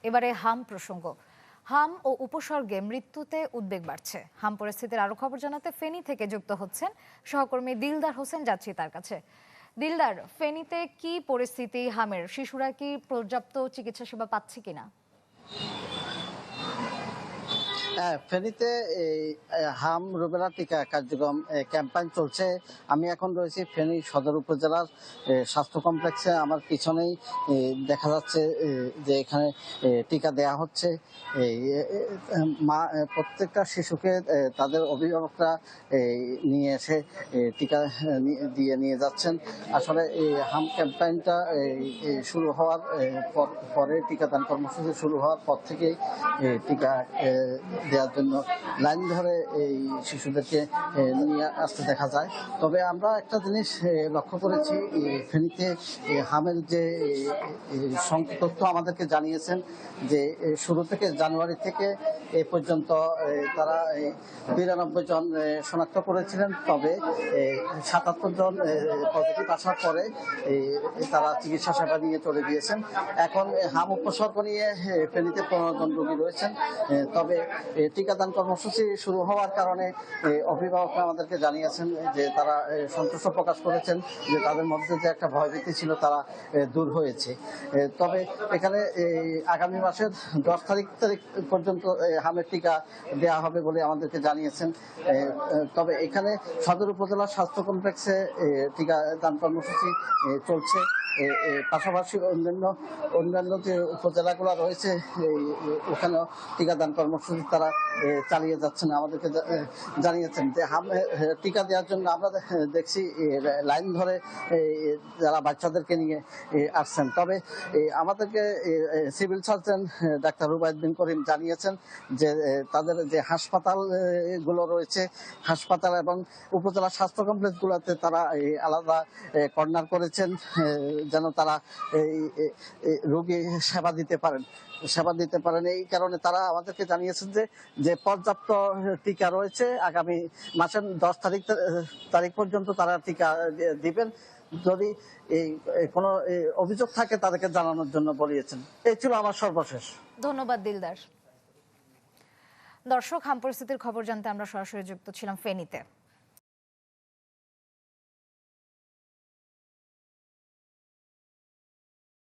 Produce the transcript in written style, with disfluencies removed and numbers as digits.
এবারে হাম প্রসঙ্গ। হাম ও উপসর্গে মৃত্যুতে উদ্বেগ বাড়ছে। হাম পরিস্থিতির আরো খবর জানাতে ফেনী থেকে যুক্ত হচ্ছেন সহকর্মী দিলদার হোসেন, যাচ্ছি তার কাছে। দিলদার, ফেনীতে কি পরিস্থিতি হামের? শিশুরা কি পর্যাপ্ত চিকিৎসা সেবা পাচ্ছে কিনা? ফেনীতে এই হাম রুবেলা টিকা কার্যক্রম ক্যাম্পেইন চলছে। আমি এখন রয়েছি ফেনী সদর উপজেলার স্বাস্থ্য কমপ্লেক্সে। আমার পিছনেই দেখা যাচ্ছে যে এখানে টিকা দেয়া হচ্ছে। মা প্রত্যেকটা শিশুকে তাদের অভিভাবকরা নিয়ে এসে টিকা দিয়ে নিয়ে যাচ্ছেন। আসলে এই হাম ক্যাম্পেইনটা শুরু হওয়ার পরে টিকাদান কর্মসূচি শুরু হওয়ার পর থেকেই টিকা দেওয়ার জন্য লাইন ধরে এই শিশুদেরকে নিয়ে আসতে দেখা যায়। তবে আমরা একটা জিনিস লক্ষ্য করেছি, ফেনীতে হামের যে তথ্য আমাদেরকে জানিয়েছেন যে শুরু থেকে জানুয়ারি থেকে এ পর্যন্ত তারা 92 জন শনাক্ত করেছিলেন। তবে 77 জন পজিটিভ আসার পরে তারা চিকিৎসা সেবা নিয়ে চলে গিয়েছেন। এখন হাম উপসর্গ নিয়ে ফেনীতে 15 জন রোগী রয়েছেন। তবে টিকাদান কর্মসূচি শুরু হওয়ার কারণে অভিভাবকরা আমাদেরকে জানিয়েছেন যে তারা সন্তোষ প্রকাশ করেছেন যে তাদের মধ্যে যে একটা ভয়ভীতি ছিল তারা দূর হয়েছে। তবে এখানে আগামী মাসের 10 তারিখ পর্যন্ত হামের টিকা দেওয়া হবে বলে আমাদেরকে জানিয়েছেন। তবে এখানে সদর উপজেলা স্বাস্থ্য কমপ্লেক্সে টিকা দান কর্মসূচি চলছে। পাশাপাশি অন্যান্য যে উপজেলাগুলো রয়েছে ওখানেও টিকাদান কর্মসূচি তারা চালিয়ে যাচ্ছেন। আমাদেরকে জানিয়েছেন যে টিকা দেওয়ার জন্য আমরা দেখছি লাইন ধরে যারা বাচ্চাদেরকে নিয়ে আসছেন। তবে আমাদেরকে সিভিল সার্জন ডাক্তার রুবায়েত বিন করিম জানিয়েছেন যে তাদের যে হাসপাতাল গুলো রয়েছে, হাসপাতাল এবং উপজেলা স্বাস্থ্য কমপ্লেক্সগুলোতে তারা আলাদা কর্নার করেছেন যেন তারা রোগী সেবা দিতে পারেন। এই কারণে তারা আমাদেরকে জানিয়েছেন যে পর্যাপ্ত টিকা রয়েছে। আগামী মাসের 10 তারিখ পর্যন্ত তারা টিকা দিবেন। যদি কোনো অভিযোগ থাকে তাদেরকে জানানোর জন্য বলিয়েছেন। এই ছিল আমার সর্বশেষ। ধন্যবাদ দিলদার। দর্শক, হাম পরিস্থিতির খবর জানতে আমরা সরাসরি যুক্ত ছিলাম ফেনীতে।